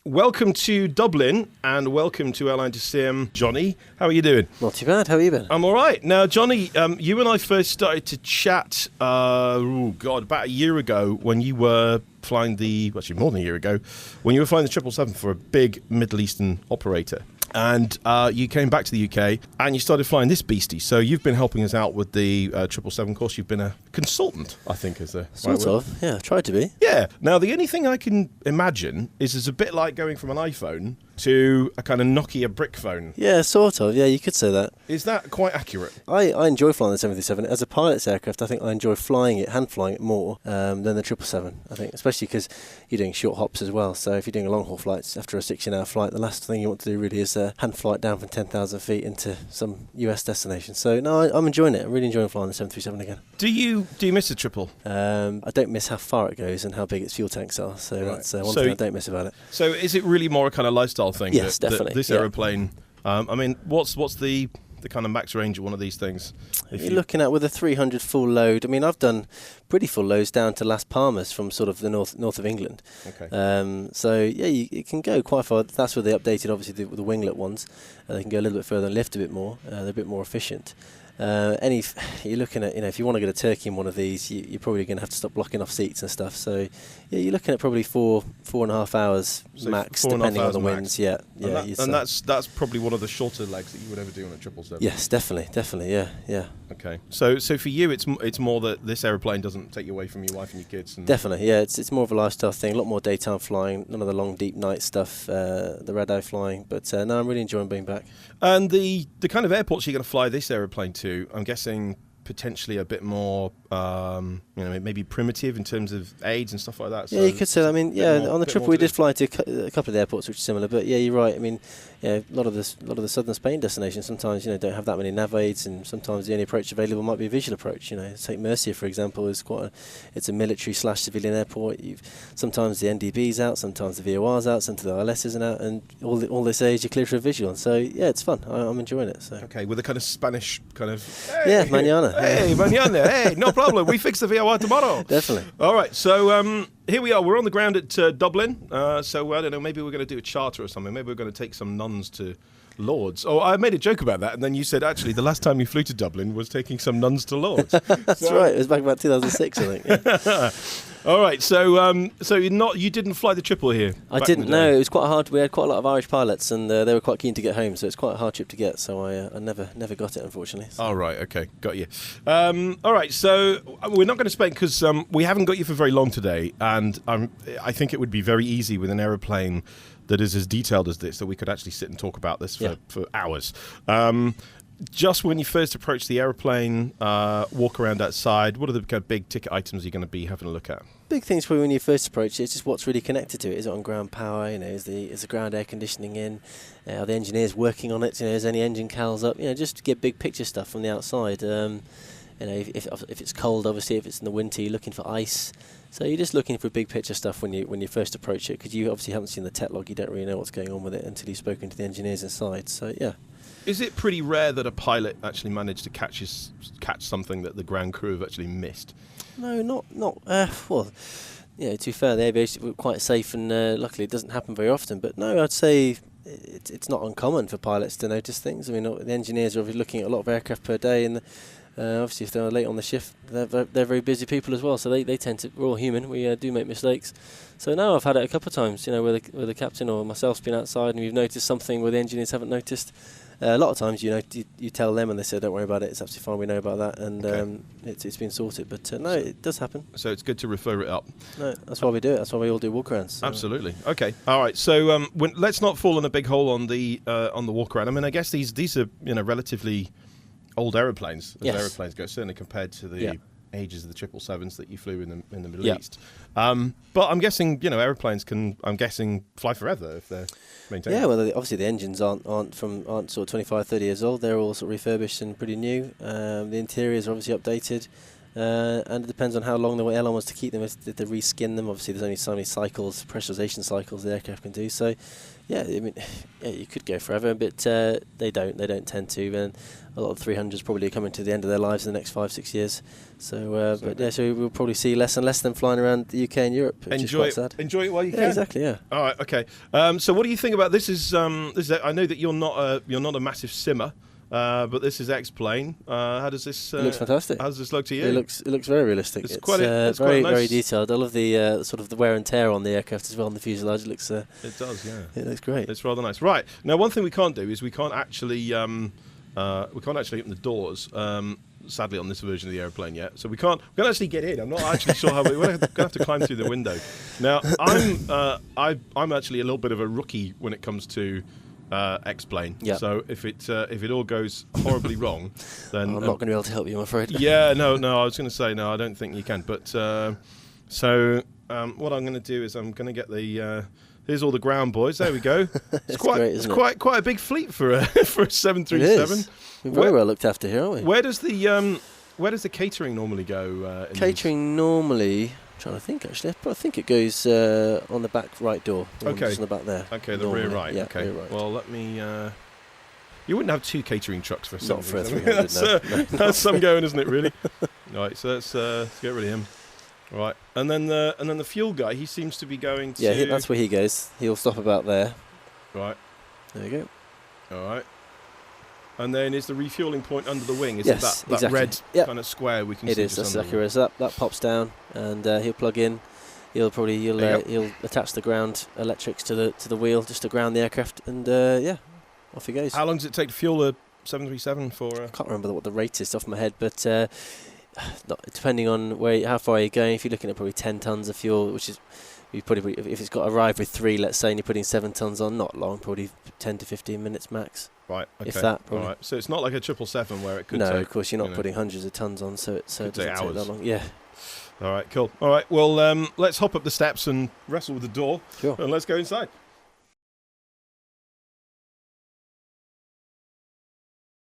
Welcome to Dublin and welcome to Airline2Sim. Jonny, how are you doing? Not too bad. How have you been? I'm all right. Now, Jonny, you and I first started to chat, about a year ago when you were flying actually more than a year ago, when you were flying the 777 for a big Middle Eastern operator. And you came back to the UK and you started flying this beastie. So you've been helping us out with the 777 course. You've been a consultant, I think, is the sort right word. of. Yeah, tried to be. Yeah. Now, the only thing I can imagine is it's a bit like going from an iPhone to a kind of Nokia brick phone. Yeah, sort of. Yeah, you could say that. Is that quite accurate? I enjoy flying the 737. As a pilot's aircraft, I think I enjoy hand flying it more than the 777, I think, especially because you're doing short hops as well. So if you're doing a long-haul flights, after a 16-hour flight, the last thing you want to do really is hand flight down from 10,000 feet into some US destination. So, no, I'm enjoying it. I'm really enjoying flying the 737 again. Do you miss the triple? I don't miss how far it goes and how big its fuel tanks are. So right. That's one thing I don't miss about it. So is it really more a kind of lifestyle thing? Yes, definitely. This aeroplane, what's the kind of max range of one of these things? You're looking at with a 300 full load. I mean, I've done pretty full loads down to Las Palmas from sort of the north of England. Okay. So yeah, it can go quite far. That's where they updated, obviously, the winglet ones. They can go a little bit further and lift a bit more. They're a bit more efficient. You're looking at, if you want to go to Turkey in one of these, you're probably going to have to stop blocking off seats and stuff. So yeah, you're looking at probably 4.5 hours max, depending on the winds. Yeah, and that's probably one of the shorter legs that you would ever do on a 777. Yes, definitely, yeah. Okay, so for you, it's more that this aeroplane doesn't take you away from your wife and your kids. Definitely, yeah. It's more of a lifestyle thing. A lot more daytime flying, none of the long deep night stuff, the red eye flying. But no, I'm really enjoying being back. And the kind of airports you're going to fly this aeroplane to, I'm guessing potentially a bit more, maybe primitive in terms of aids and stuff like that. So yeah, you could say that. I mean, yeah, on the trip we did fly to a couple of the airports which are similar, but yeah, you're right. I mean, yeah, a lot of the southern Spain destinations sometimes don't have that many nav aids, and sometimes the only approach available might be a visual approach. Take Murcia for example, is it's a military/civilian airport. Sometimes the NDB's out, sometimes the VOR's out, sometimes the ILS isn't out, and all they say is you're clear for a visual. So yeah, it's fun. I'm enjoying it. So okay, with a kind of Spanish kind of mañana. Hey, mañana. Hey, no problem. We fix the VOR tomorrow. Definitely. All right. So here we are. We're on the ground at Dublin. So I don't know. Maybe we're going to do a charter or something. Maybe we're going to take some nuns to Lords. Oh, I made a joke about that, and then you said actually the last time you flew to Dublin was taking some nuns to Lords. That's right. It was back about 2006, I think. Yeah. All right. So you didn't fly the triple here? I didn't. No, it was quite hard. We had quite a lot of Irish pilots, and they were quite keen to get home. So it's quite a hard trip to get. So I never got it, unfortunately. So. All right. Okay. Got you. All right. So we're not going to spend because we haven't got you for very long today, and I think it would be very easy with an aeroplane that is as detailed as this that we could actually sit and talk about this for hours. Just when you first approach the aeroplane, walk around outside, what are the kind of big ticket items you're going to be having a look at? Big things probably when you first approach it is just what's really connected to it. Is it on ground power? Is the ground air conditioning in? Are the engineers working on it? Is any engine cals up? Just to get big picture stuff from the outside. If it's cold, obviously, if it's in the winter, you're looking for ice. So you're just looking for big picture stuff when you first approach it, because you obviously haven't seen the tech log. You don't really know what's going on with it until you've spoken to the engineers inside. So yeah. Is it pretty rare that a pilot actually managed to catch something that the ground crew have actually missed? No, not. To be fair, the aviation were quite safe, and luckily it doesn't happen very often. But no, I'd say it's not uncommon for pilots to notice things. I mean, the engineers are obviously looking at a lot of aircraft per day, and obviously if they're late on the shift, they're very busy people as well. So they tend to. We're all human. We do make mistakes. So no, I've had it a couple of times. Where the captain or myself's been outside and we've noticed something where the engineers haven't noticed. A lot of times, you tell them and they say, "Don't worry about it. It's absolutely fine. We know about that," and okay. It's been sorted. But no, it does happen. So it's good to refer it up. No, that's why we do it. That's why we all do walkarounds. So. Absolutely. Okay. All right. So let's not fall in a big hole on the walkaround. I mean, I guess these are relatively old aeroplanes as aeroplanes go, certainly compared to the ages of the 777s that you flew in the Middle East. But I'm guessing aeroplanes can fly forever if they're maintained. Yeah, well, obviously the engines aren't sort of 25, 30 years old. They're all sort of refurbished and pretty new. The interiors are obviously updated. and it depends on how long the airline wants to keep them. If they reskin them, obviously there's only so many cycles, pressurization cycles the aircraft can do. So, yeah, I mean, yeah, you could go forever, but they don't tend to. And a lot of 300s probably are coming to the end of their lives in the next 5-6 years. So, but yeah, so we'll probably see less and less of them flying around the UK and Europe, which is quite sad. Enjoy it while you can. Yeah, exactly. Yeah. All right. Okay. So, what do you think about this? I know that you're not a massive simmer. But this is X-Plane. How does this? It looks fantastic. How does this look to you? It looks very realistic. It's quite very nice. very detailed. I love the sort of the wear and tear on the aircraft as well on the fuselage. It looks. It does, yeah. It looks great. It's rather nice. Right now, one thing we can't do is we can't actually open the doors. Sadly, on this version of the aeroplane yet, so we can't actually get in. I'm not actually sure how we're going to have to climb through the window. Now, I'm actually a little bit of a rookie when it comes to X-Plane. Yep. So if it all goes horribly wrong, then I'm not going to be able to help you, I'm afraid. Yeah, no. I was going to say no. I don't think you can. But what I'm going to do is I'm going to get the. Here's all the ground boys. There we go. It's quite a big fleet for a 737. It is. We're very well looked after here, aren't we? Where does the catering normally go? Catering normally. I'm trying to think actually. I think it goes on the back right door. Okay. Just on the back there. Okay, the normally. rear right. Yeah, okay. rear right. Well, let me. You wouldn't have 2 catering trucks for a Not for a 737. 300. No. That's some going, isn't it? Really. Right. So let's get rid of him. Right, and then the fuel guy. He seems to be going to. Yeah, that's where he goes. He'll stop about there. Right. There you go. All right. And then is the refueling point under the wing? Is yes, it that exactly. red kind of square we can see? It is. That's exactly where that pops down, and he'll plug in. He'll attach the ground electrics to the wheel just to ground the aircraft, and off he goes. How long does it take to fuel a 737 for? I can't remember what the rate is off my head, but depending on how far you're going, if you're looking at probably 10 tons of fuel, which is if it's got arrived with 3, let's say, and you're putting 7 tons on, not long, probably 10 to 15 minutes max. Right. Okay. If that. Probably. All right. So it's not like a 777 where it could. No, take, of course you're not putting hundreds of tons on, so it doesn't take hours. that long. Yeah. All right. Cool. All right. Well, let's hop up the steps and wrestle with the door. Sure. And let's go inside.